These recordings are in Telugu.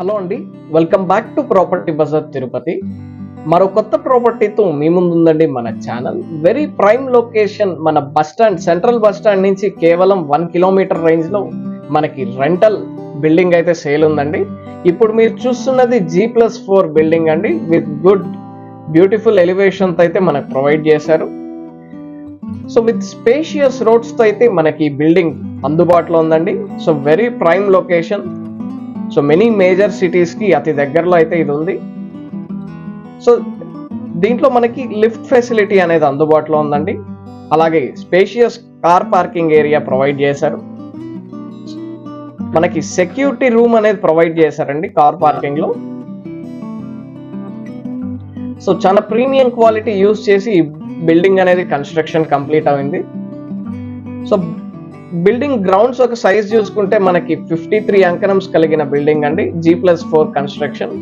హలో అండి, welcome back to property bazaar Tirupati. మరో కొత్త ప్రాపర్టీతో మీ ముందు ఉందండి మన ఛానల్. వెరీ ప్రైమ్ లొకేషన్, మన bus stand, central bus stand నుంచి కేవలం 1 కిలోమీటర్ రేంజ్ లో మనకి రెంటల్ బిల్డింగ్ అయితే సేల్ ఉందండి. ఇప్పుడు మీరు చూస్తున్నది G+4 బిల్డింగ్ అండి, విత్ గుడ్ బ్యూటిఫుల్ ఎలివేషన్ అయితే మనకు ప్రొవైడ్ చేశారు. సో విత్ స్పేషియస్ రోడ్స్ తో అయితే మనకి బిల్డింగ్ అందుబాటులో ఉందండి. So very prime location. So many major cities కి అతి దగ్గరలో అయితే ఇది ఉంది. సో దీంట్లో మనకి లిఫ్ట్ ఫెసిలిటీ అనేది అందుబాటులో ఉందండి. అలాగే spacious car parking area provide చేశారు. మనకి సెక్యూరిటీ రూమ్ అనేది ప్రొవైడ్ చేశారండి కార్ పార్కింగ్ లో. సో చాలా ప్రీమియం క్వాలిటీ యూజ్ చేసి ఈ బిల్డింగ్ అనేది కన్స్ట్రక్షన్ కంప్లీట్ అయింది. సో బిల్డింగ్ గ్రౌండ్స్ ఒక సైజ్ చూసుకుంటే మనకి 53 అంకణమ్స్ కలిగిన బిల్డింగ్ అండి, G+4 construction.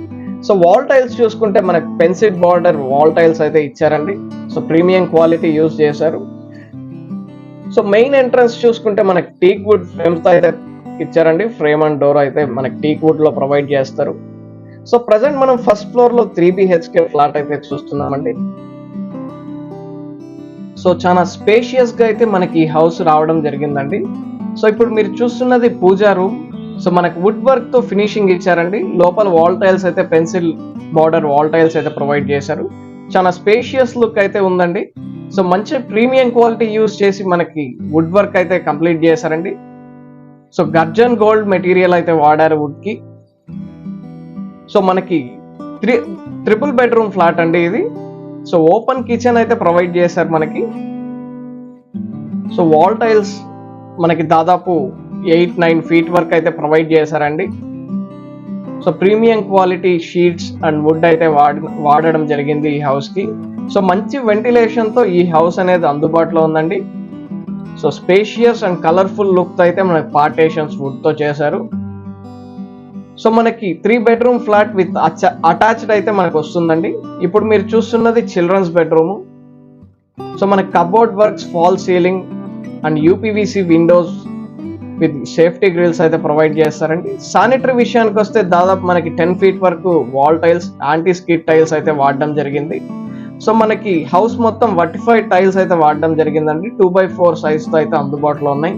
So wall tiles చూసుకుంటే మనకి పెన్సిల్ బార్డర్ వాల్ టైల్స్ అయితే ఇచ్చారండి. సో ప్రీమియం క్వాలిటీ యూజ్ చేశారు. సో మెయిన్ ఎంట్రన్స్ చూసుకుంటే మనకి టీక్ వుడ్ ఫ్రేమ్స్ అయితే ఇచ్చారండి. ఫ్రేమ్ అండ్ డోర్ అయితే మనకి టీక్ వుడ్ లో ప్రొవైడ్ చేస్తారు. సో ప్రజెంట్ మనం ఫస్ట్ ఫ్లోర్ లో 3 BHK ఫ్లాట్ అయితే చూస్తున్నామండి. సో చాలా స్పేషియస్ గా అయితే మనకి ఈ హౌస్ రావడం జరిగిందండి. సో ఇప్పుడు మీరు చూస్తున్నది పూజా రూమ్. సో మనకి వుడ్ వర్క్ తో ఫినిషింగ్ ఇచ్చారండి. లోపల వాల్ టైల్స్ అయితే పెన్సిల్ బార్డర్ వాల్ టైల్స్ అయితే ప్రొవైడ్ చేశారు. చాలా స్పేషియస్ లుక్ అయితే ఉందండి. సో మంచి ప్రీమియం క్వాలిటీ యూజ్ చేసి మనకి వుడ్ వర్క్ అయితే కంప్లీట్ చేశారండి. సో గర్జన్ గోల్డ్ మెటీరియల్ అయితే వాడారు వుడ్ కి. సో మనకి ట్రిపుల్ బెడ్రూమ్ ఫ్లాట్ అండి ఇది. సో ఓపెన్ కిచెన్ అయితే ప్రొవైడ్ చేశారు మనకి. సో వాల్ టైల్స్ మనకి దాదాపు 8-9 ఫీట్ వరకు అయితే ప్రొవైడ్ చేశారండి. So premium quality sheets and wood అయితే వాడడం జరిగింది ఈ హౌస్ కి. సో మంచి వెంటిలేషన్ తో ఈ హౌస్ అనేది అందుబాటులో ఉందండి. So spacious and colourful look తో అయితే మనకి పార్టేషన్స్ వుడ్ తో చేశారు. సో మనకి 3 బెడ్రూమ్ ఫ్లాట్ విత్ అటాచ్డ్ అయితే మనకు వస్తుందండి. ఇప్పుడు మీరు చూస్తున్నది చిల్డ్రన్స్ బెడ్రూమ్. సో మనకి cupboard works, fall ceiling and UPVC windows with safety grills అయితే ప్రొవైడ్ చేస్తారండి. శానిటరీ విషయానికి వస్తే దాదాపు మనకి 10 ఫీట్ వరకు wall tiles, anti skid tiles అయితే వాడడం జరిగింది. సో మనకి హౌస్ మొత్తం వర్టిఫైడ్ టైల్స్ అయితే వాడడం జరిగిందండి. 2x4 సైజ్ తో అయితే అందుబాటులో ఉన్నాయి.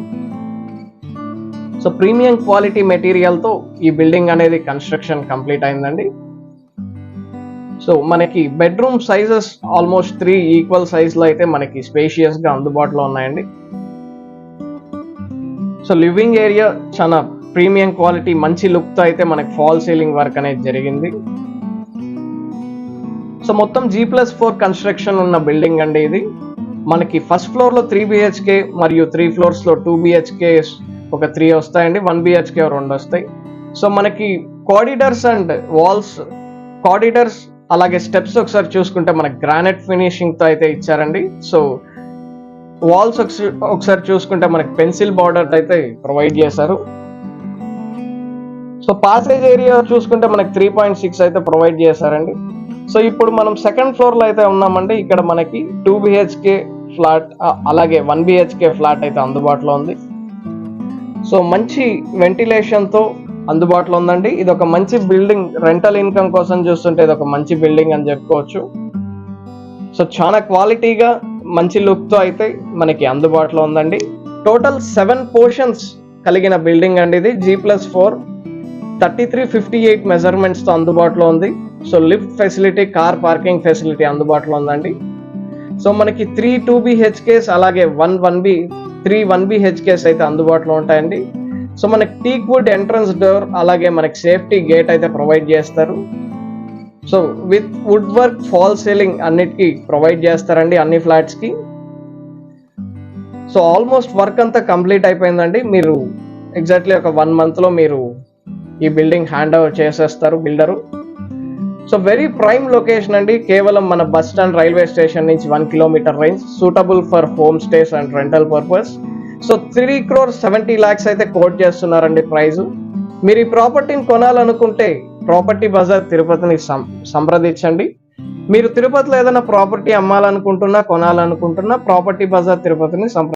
సో ప్రీమియం క్వాలిటీ మెటీరియల్ తో ఈ బిల్డింగ్ అనేది కన్స్ట్రక్షన్ కంప్లీట్ అయిందండి. సో మనకి bedroom sizes almost 3 equal size లో అయితే మనకి స్పేషియస్ గా అందుబాటులో ఉన్నాయండి. సో లివింగ్ ఏరియా చాలా ప్రీమియం క్వాలిటీ మంచి లుక్ తో అయితే మనకి ఫాల్ సీలింగ్ వర్క్ అనేది జరిగింది. సో మొత్తం G+4 కన్స్ట్రక్షన్ ఉన్న బిల్డింగ్ అండి ఇది. మనకి ఫస్ట్ ఫ్లోర్ లో 3 BHK మరియు 3 ఫ్లోర్స్ లో 2 BHK ఒక 3 వస్తాయండి, 1 BHK 2 వస్తాయి. సో మనకి కారిడార్స్ అండ్ వాల్స్, కారిడార్స్ అలాగే స్టెప్స్ ఒకసారి చూసుకుంటే మనకి గ్రానైట్ ఫినిషింగ్ తో అయితే ఇచ్చారండి. సో వాల్స్ ఒకసారి చూసుకుంటే మనకి పెన్సిల్ బార్డర్ అయితే ప్రొవైడ్ చేశారు. సో పాసేజ్ ఏరియా చూసుకుంటే మనకి 3.6 అయితే ప్రొవైడ్ చేశారండి. సో ఇప్పుడు మనం సెకండ్ ఫ్లోర్ లో అయితే ఉన్నామండి. ఇక్కడ మనకి 2 BHK ఫ్లాట్ అలాగే 1 BHK ఫ్లాట్ అయితే అందుబాటులో ఉంది. సో మంచి వెంటిలేషన్ తో అందుబాటులో ఉందండి. ఇది ఒక మంచి బిల్డింగ్, రెంటల్ ఇన్కమ్ కోసం చూస్తుంటే ఇది ఒక మంచి బిల్డింగ్ అని చెప్పుకోవచ్చు. సో చాలా క్వాలిటీగా మంచి లుక్ తో అయితే మనకి అందుబాటులో ఉందండి. టోటల్ 7 పోర్షన్స్ కలిగిన బిల్డింగ్ అండి ఇది. G+4 3358 మెజర్మెంట్స్ తో అందుబాటులో ఉంది. So lift facility, car parking facility అందుబాటులో ఉందండి. సో మనకి 3 2 BHKs అలాగే 3 1 BHKs అయితే అందుబాటులో ఉంటాయండి. సో మనకి టీక్ వుడ్ ఎంట్రన్స్ డోర్ అలాగే మనకి సేఫ్టీ గేట్ అయితే ప్రొవైడ్ చేస్తారు. So with wood work, fall ceiling అన్నిటికీ ప్రొవైడ్ చేస్తారండి అన్ని ఫ్లాట్స్ కి. సో ఆల్మోస్ట్ వర్క్ అంతా కంప్లీట్ అయిపోయిందండి. మీరు ఎగ్జాక్ట్లీ ఒక 1 month లో మీరు ఈ బిల్డింగ్ హ్యాండ్ ఓవర్ చేసేస్తారు builder. So very prime location అండి, కేవలం మన బస్ స్టాండ్ రైల్వే స్టేషన్ నుంచి 1 kilometre range, suitable for home stays and rental purpose. So 3.70 crores అయితే కోట్ చేస్తున్నారండి ప్రైజ్. మీరు ఈ ప్రాపర్టీని కొనాలనుకుంటే ప్రాపర్టీ బజార్ తిరుపతిని సంప్రదించండి. మీరు తిరుపతిలో ఏదైనా ప్రాపర్టీ అమ్మాలనుకుంటున్నా, కొనాలనుకుంటున్నా ప్రాపర్టీ బజార్ తిరుపతిని